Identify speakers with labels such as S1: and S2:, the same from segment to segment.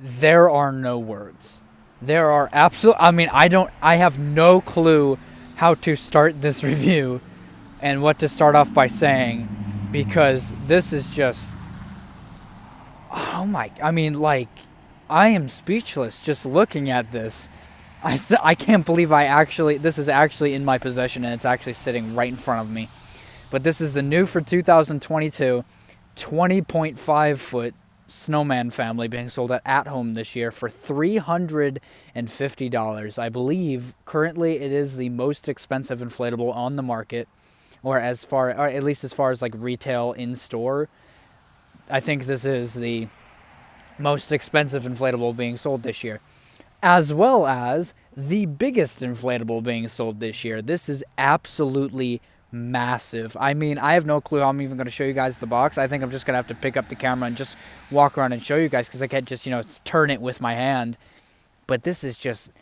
S1: there are no words. There are I mean, I have no clue how to start this review and what to start off by saying, because this is just, oh my, I mean, like, I am speechless just looking at this. I can't believe this is actually in my possession and it's actually sitting right in front of me. But this is the new for 2022 20.5 foot Snowman family being sold at home this year for $350. I believe currently it is the most expensive inflatable on the market, or at least as far as like retail in store. I think this is the most expensive inflatable being sold this year, as well as the biggest inflatable being sold this year. This is absolutely massive. I mean, I have no clue how I'm even going to show you guys the box. I think I'm just going to have to pick up the camera and just walk around and show you guys, because I can't just, turn it with my hand. But this is just,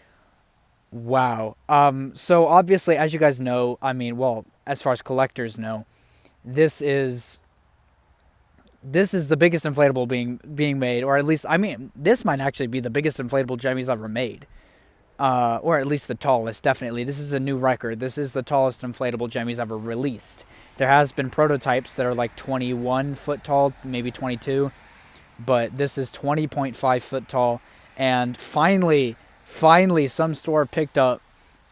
S1: wow. So obviously, as you guys know, I mean, well, as far as collectors know, this is the biggest inflatable being made, or at least, I mean, this might actually be the biggest inflatable Jemmy's ever made. Or at least the tallest, definitely. This is a new record. This is the tallest inflatable Jemmy's ever released. There has been prototypes that are like 21 foot tall, maybe 22, but this is 20.5 foot tall. And finally, some store picked up,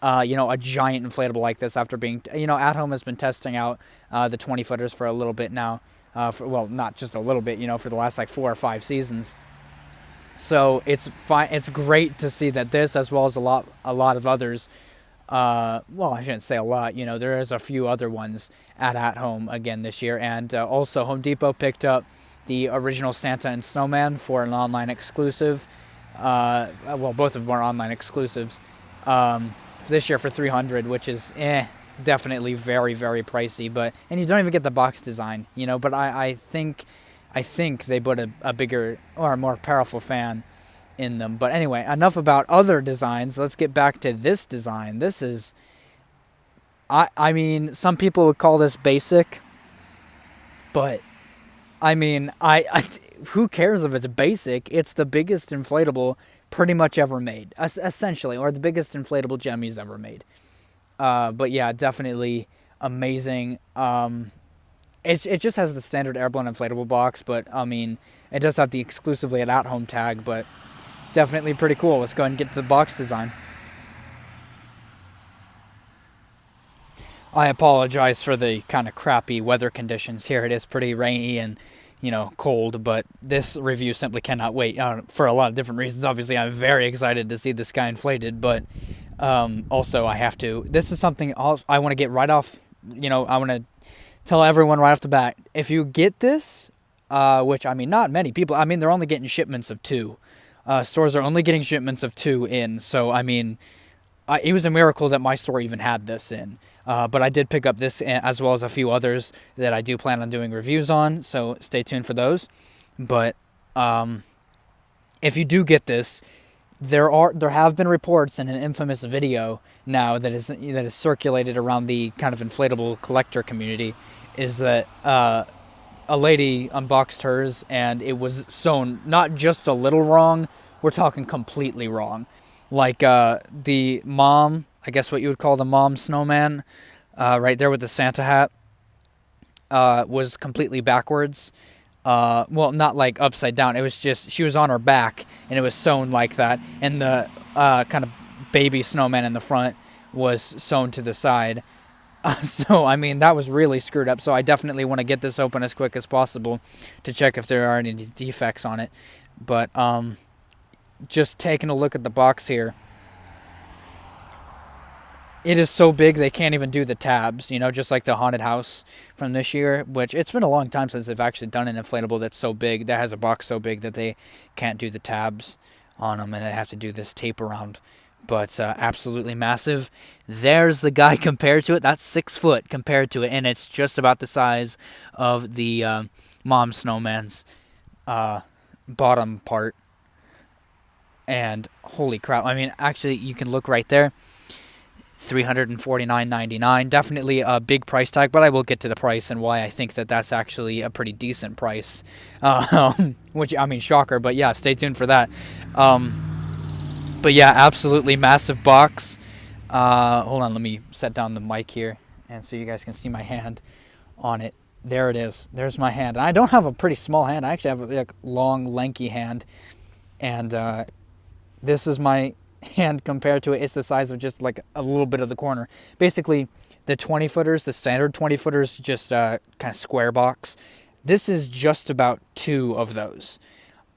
S1: a giant inflatable like this after being, At Home has been testing out the 20 footers for a little bit now. Not just a little bit, for the last like 4 or 5 seasons. So it's fine. It's great to see that this, as well as a lot of others. I shouldn't say a lot. There is a few other ones at home again this year, and also Home Depot picked up the original Santa and Snowman for an online exclusive. Both of them are online exclusives. This year for $300, which is definitely very, very pricey. And you don't even get the box design. But I think they put a bigger or a more powerful fan in them. But anyway, enough about other designs. Let's get back to this design. This is, I mean, some people would call this basic, but I mean, who cares if it's basic? It's the biggest inflatable pretty much ever made, essentially, or the biggest inflatable Jemmy's ever made. But yeah, definitely amazing. It just has the standard airborne inflatable box, but I mean, it does have the exclusively at home tag, but definitely pretty cool. Let's go ahead and get to the box design. I apologize for the kind of crappy weather conditions here. It is pretty rainy and, cold, but this review simply cannot wait for a lot of different reasons. Obviously, I'm very excited to see this guy inflated, but also I have to. This is something I want to get right off. I want to tell everyone right off the bat, if you get this, which, I mean, not many people, I mean, they're only getting shipments of 2. Stores are only getting shipments of 2 in, so, I mean, it was a miracle that my store even had this in. But I did pick up this as well as a few others that I do plan on doing reviews on, so stay tuned for those. But if you do get this, there have been reports in an infamous video now that is circulated around the kind of inflatable collector community, is that a lady unboxed hers and it was sewn not just a little wrong, we're talking completely wrong. Like the mom, I guess what you would call the mom snowman, right there with the Santa hat, was completely backwards. Not like upside down. It was just, she was on her back and it was sewn like that. And the kind of baby snowman in the front was sewn to the side. So, I mean, that was really screwed up. So I definitely want to get this open as quick as possible to check if there are any defects on it. But just taking a look at the box here, it is so big they can't even do the tabs, just like the haunted house from this year, which it's been a long time since they've actually done an inflatable that's so big, that has a box so big that they can't do the tabs on them and they have to do this tape around. But absolutely massive. There's the guy compared to it. That's 6 foot compared to it, and it's just about the size of the mom snowman's bottom part. And holy crap, I mean, actually, you can look right there. $349.99. Definitely a big price tag, but I will get to the price and why I think that that's actually a pretty decent price. Which, I mean, shocker, but yeah, stay tuned for that. But yeah, absolutely massive box. Hold on, let me set down the mic here, and so you guys can see my hand on it. There it is. There's my hand. And I don't have a pretty small hand. I actually have a long, lanky hand, and this is my hand compared to it. It's the size of just like a little bit of the corner. Basically, the 20-footers, the standard 20-footers, just kind of square box. This is just about 2 of those.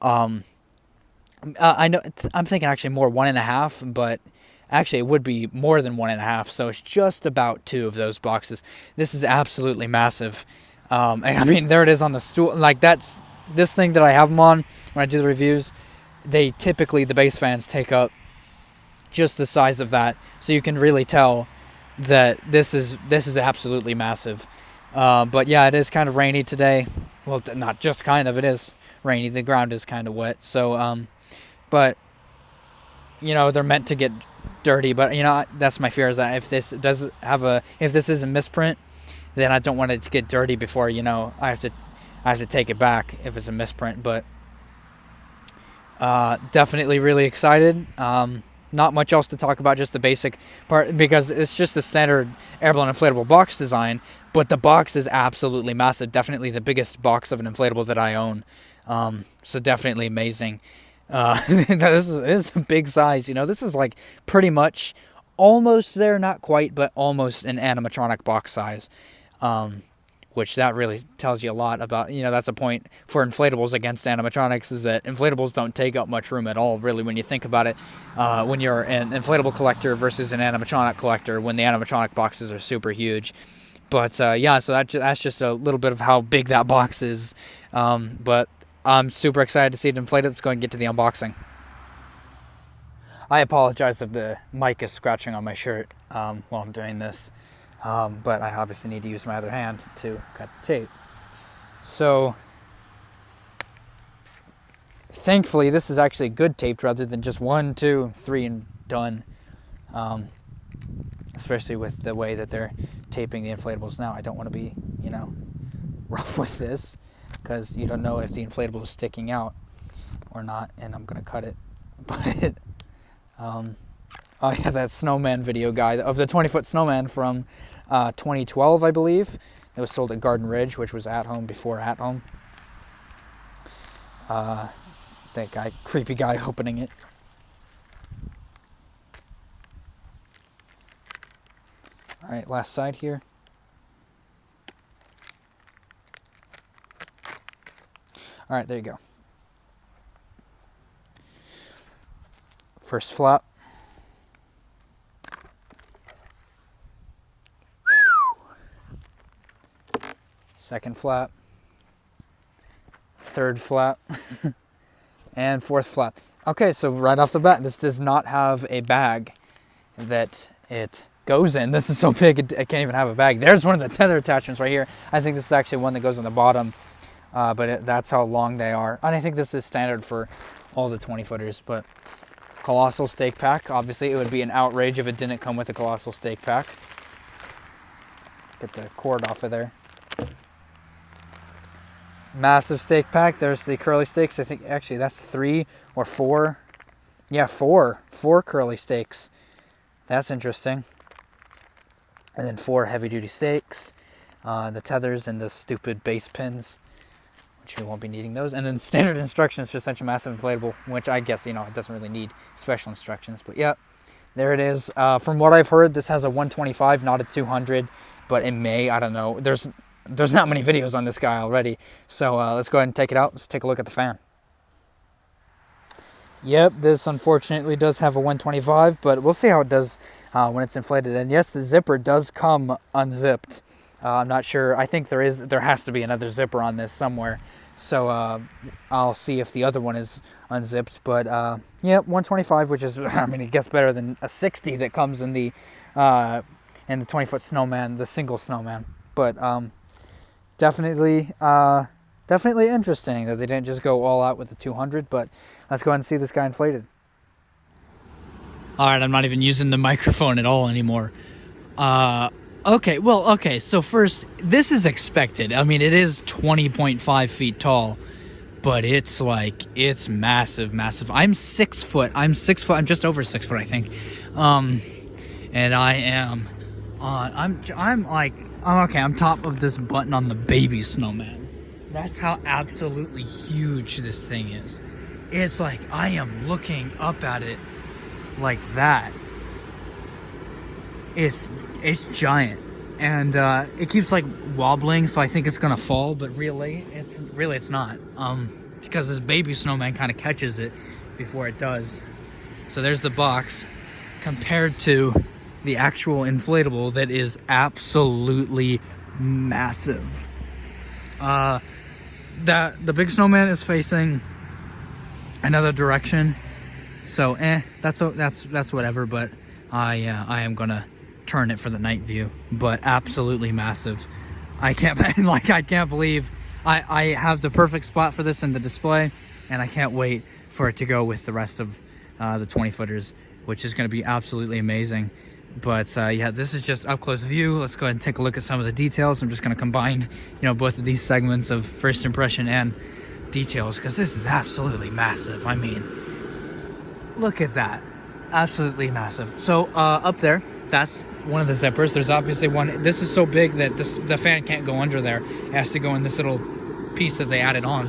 S1: I know I'm thinking actually more 1.5, but actually it would be more than 1.5. So it's just about 2 of those boxes. This is absolutely massive. I mean, there it is on the stool. Like, that's this thing that I have them on when I do the reviews. They typically, the base fans take up just the size of that, so you can really tell that this is absolutely massive. But yeah, it is kind of rainy today. Well, not just kind of, it is rainy. The ground is kind of wet. So, but you know, they're meant to get dirty. But you know, that's my fear, is that if this is a misprint, then I don't want it to get dirty before, you know, I have to take it back if it's a misprint. But definitely really excited. Not much else to talk about, just the basic part, because it's just the standard airborne inflatable box design, but the box is absolutely massive. Definitely the biggest box of an inflatable that I own. So definitely amazing. This is a big size. You know, this is like pretty much almost there, not quite, but almost an animatronic box size. Which that really tells you a lot about, you know, that's a point for inflatables against animatronics, is that inflatables don't take up much room at all, really, when you think about it. When you're an inflatable collector versus an animatronic collector, when the animatronic boxes are super huge. But yeah, so that's just a little bit of how big that box is. But I'm super excited to see it inflated. Let's go and get to the unboxing. I apologize if the mic is scratching on my shirt while I'm doing this. But I obviously need to use my other hand to cut the tape. So, thankfully, this is actually good taped rather than just 1, 2, 3 and done. Especially with the way that they're taping the inflatables now. I don't want to be, you know, rough with this, because you don't know if the inflatable is sticking out or not, and I'm going to cut it. But, oh yeah, that Snowman video guy, of the 20-foot Snowman from 2012, I believe. It was sold at Garden Ridge, which was At Home before At Home. That guy, creepy guy opening it. All right, last side here. All right, there you go. First flap. Second flap, third flap, and fourth flap. Okay, so right off the bat, this does not have a bag that it goes in. This is so big, it can't even have a bag. There's one of the tether attachments right here. I think this is actually one that goes on the bottom, but that's how long they are. And I think this is standard for all the 20-footers, but Colossal stake pack. Obviously, it would be an outrage if it didn't come with a Colossal stake pack. Get the cord off of there. Massive stake pack. There's the curly stakes. I think actually that's 3 or 4. Yeah, 4 curly stakes. That's interesting. And then 4 heavy duty stakes. The tethers and the stupid base pins, which we won't be needing those. And then standard instructions for such a massive inflatable, which I guess, you know, it doesn't really need special instructions. But yeah, there it is. From what I've heard, this has a 125, not a 200, but it may. I don't know. There's not many videos on this guy already. So let's go ahead and take it out. Let's take a look at the fan. Yep, this unfortunately does have a 125, but we'll see how it does when it's inflated. And yes, the zipper does come unzipped. I'm not sure. I think there has to be another zipper on this somewhere. So I'll see if the other one is unzipped. But yeah, 125, which is, I mean, it gets better than a 60 that comes in the 20-foot Snowman, the single Snowman. But definitely interesting that they didn't just go all out with the 200. But let's go ahead and see this guy inflated. All right, I'm not even using the microphone at all anymore. Okay, so first, this is expected. I mean, it is 20.5 feet tall, but it's massive, massive. I'm 6 foot. I'm just over 6 foot, I think. And I am I'm top of this button on the baby snowman. That's how absolutely huge this thing is. It's like I am looking up at it like that. It's giant, and it keeps like wobbling, so I think it's gonna fall, but really it's not, because this baby snowman kind of catches it before it does. So there's the box compared to the actual inflatable that is absolutely massive. The big snowman is facing another direction, so that's whatever. But I am gonna turn it for the night view. But absolutely massive. I can't believe I have the perfect spot for this in the display, and I can't wait for it to go with the rest of the 20 footers, which is going to be absolutely amazing. But yeah, this is just up close view. Let's go ahead and take a look at some of the details. I'm just going to combine, both of these segments of first impression and details, because this is absolutely massive. I mean, look at that. Absolutely massive. So up there, that's one of the zippers. There's obviously one. This is so big that the fan can't go under there. It has to go in this little piece that they added on.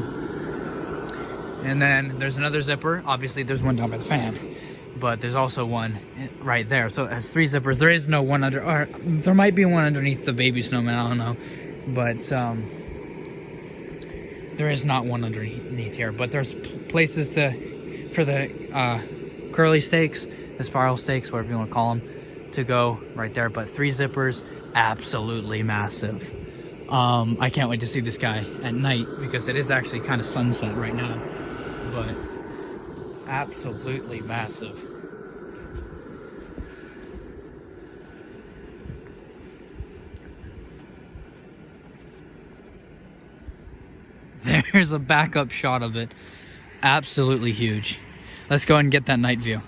S1: And then there's another zipper. Obviously, there's one down by the fan, but there's also one right there. So it has 3 zippers. There is no one under, or there might be one underneath the baby snowman, I don't know. But there is not one underneath here. But there's places for the curly stakes, the spiral stakes, whatever you want to call them, to go right there. But 3 zippers, absolutely massive. I can't wait to see this guy at night, because it is actually kind of sunset right now. But absolutely massive. There's a backup shot of it. Absolutely huge. Let's go ahead and get that night view.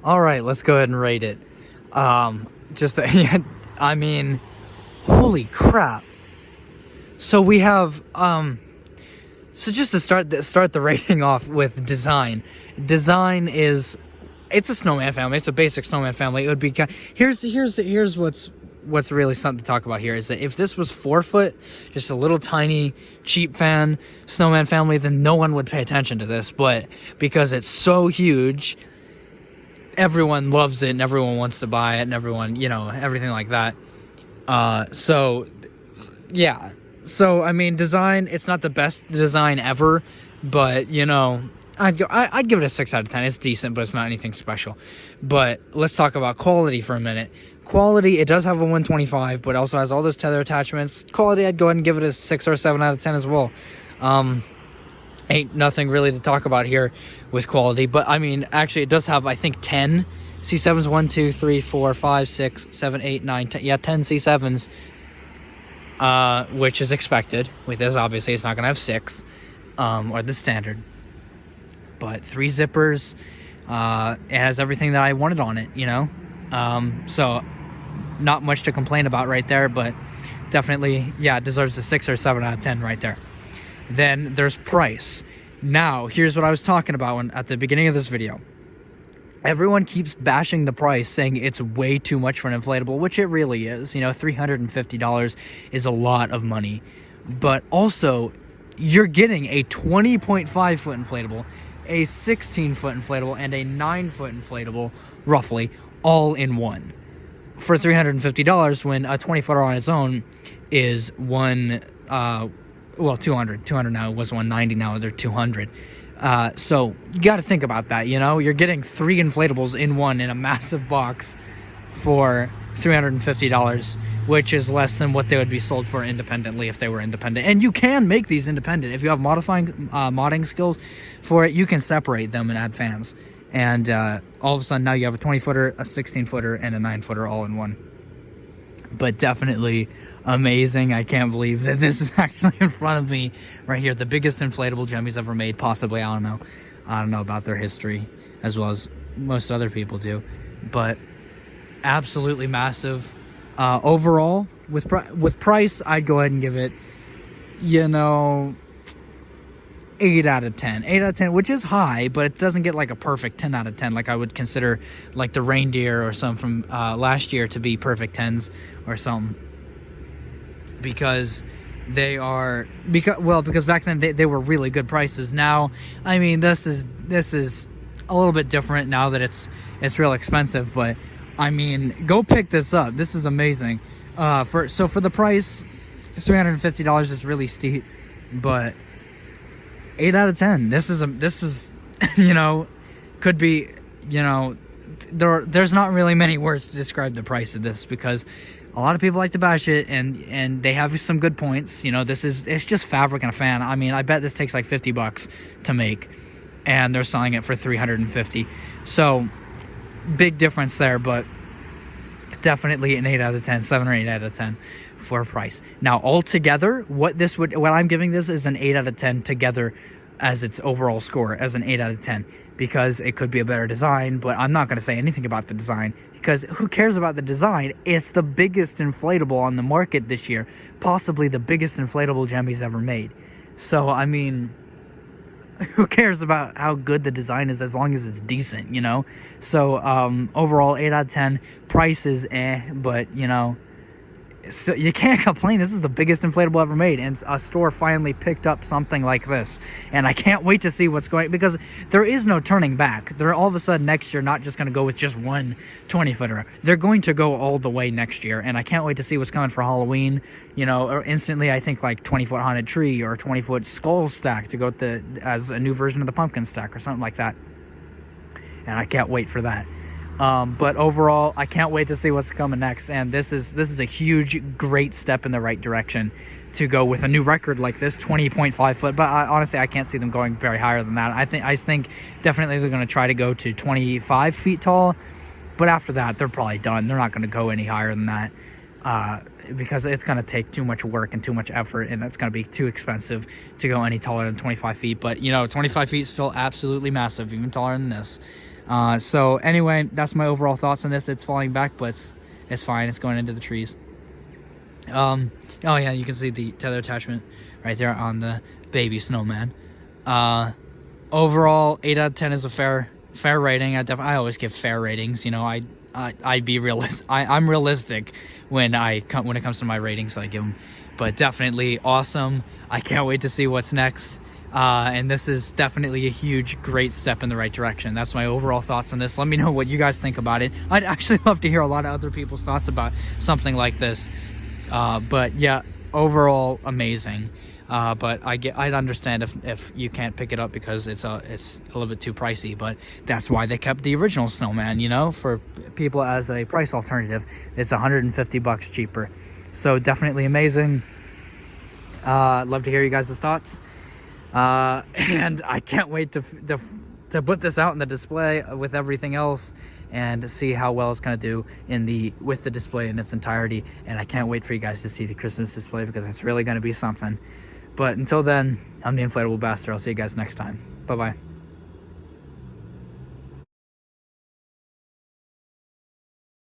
S1: All right, let's go ahead and rate it. I mean, holy crap. So we have, so just to start the rating off with design. Design is, it's a snowman family. It's a basic snowman family. It would be, here's what's really something to talk about here, is that if this was 4 foot, just a little tiny cheap snowman family, then no one would pay attention to this. But because it's so huge, everyone loves it and everyone wants to buy it and everyone, everything like that. So yeah. So I mean, design, it's not the best design ever, but I'd give it a 6 out of 10. It's decent, but it's not anything special. But let's talk about quality for a minute. Quality, it does have a 125, but also has all those tether attachments. Quality, I'd go ahead and give it a 6 or 7 out of 10 as well. Ain't nothing really to talk about here with quality, but I mean, actually it does have, I think, 10 C7s. 1, 2, 3, 4, 5, 6, 7, 8, 9, 10. Yeah, 10 C7s, which is expected with this. Obviously it's not gonna have 6, or the standard, but 3 zippers. It has everything that I wanted on it, So not much to complain about right there, but definitely, yeah, it deserves a 6 or 7 out of 10 right there. Then there's price. Now, here's what I was talking about at the beginning of this video. Everyone keeps bashing the price, saying it's way too much for an inflatable, which it really is. You know, $350 is a lot of money. But also, you're getting a 20.5 foot inflatable, a 16 foot inflatable, and a 9 foot inflatable, roughly, all in one. For $350, when a 20 footer on its own is 200 now. It was 190, now they're 200. So you got to think about that. You know, you're getting 3 inflatables in one in a massive box for $350, which is less than what they would be sold for independently if they were independent. And you can make these independent if you have modding skills for it. You can separate them and add fans, and all of a sudden now you have a 20 footer, a 16 footer, and a 9 footer all in one. But definitely amazing. I can't believe that this is actually in front of me right here. The biggest inflatable Jemmy's ever made, possibly. I don't know about their history as well as most other people do, but absolutely massive. Overall, with price, I'd go ahead and give it, 8 out of 10. 8 out of 10, which is high, but it doesn't get like a perfect 10 out of 10. Like I would consider like the reindeer or something from last year to be perfect 10s or something. Because back then they were really good prices. Now, I mean, this is a little bit different now that it's real expensive, but I mean, go pick this up. This is amazing. For the price, $350 is really steep, but 8 out of 10. This is could be, there's not really many words to describe the price of this, because a lot of people like to bash it, and they have some good points. It's just fabric and a fan. I mean, I bet this takes like $50 to make, and they're selling it for $350. So big difference there, but definitely an 8 out of 10, 7 or 8 out of 10 for price. Now, altogether, what I'm giving this is an 8 out of 10 together as its overall score, as an 8 out of 10, because it could be a better design, but I'm not going to say anything about the design, because who cares about the design? It's the biggest inflatable on the market this year, possibly the biggest inflatable Jemmy's ever made. So, I mean, who cares about how good the design is as long as it's decent, So, overall, 8 out of 10. Price is but, so you can't complain. This is the biggest inflatable ever made, and a store finally picked up something like this, and I can't wait to see what's going, because there is no turning back. They're all of a sudden next year not just going to go with just one 20 footer. They're going to go all the way next year, and I can't wait to see what's coming for Halloween. Or instantly, I think like 20-foot haunted tree or 20-foot skull stack to go with as a new version of the pumpkin stack or something like that, and I can't wait for that. But overall, I can't wait to see what's coming next. And this is a huge, great step in the right direction to go with a new record like this, 20.5 foot. But honestly, I can't see them going very higher than that. I think definitely they're going to try to go to 25 feet tall. But after that, they're probably done. They're not going to go any higher than that, because it's going to take too much work and too much effort, and it's going to be too expensive to go any taller than 25 feet. But 25 feet is still absolutely massive, even taller than this. So anyway, that's my overall thoughts on this. It's falling back, but it's fine. It's going into the trees. Oh yeah, you can see the tether attachment right there on the baby Snowman. Overall, 8 out of 10 is a fair rating. I always give fair ratings. I'd be realistic. I'm realistic when it comes to my ratings. I give them, but definitely awesome. I can't wait to see what's next. And this is definitely a huge, great step in the right direction. That's my overall thoughts on this. Let me know what you guys think about it. I'd actually love to hear a lot of other people's thoughts about something like this. But yeah, overall amazing. But I'd understand if you can't pick it up because it's a little bit too pricey. But that's why they kept the original Snowman. For people as a price alternative, it's $150 cheaper. So definitely amazing. Love to hear you guys' thoughts. And I can't wait to put this out in the display with everything else and see how well it's going to do with the display in its entirety. And I can't wait for you guys to see the Christmas display, because it's really going to be something. But until then, I'm the Inflatable Bastard. I'll see you guys next time. Bye-bye.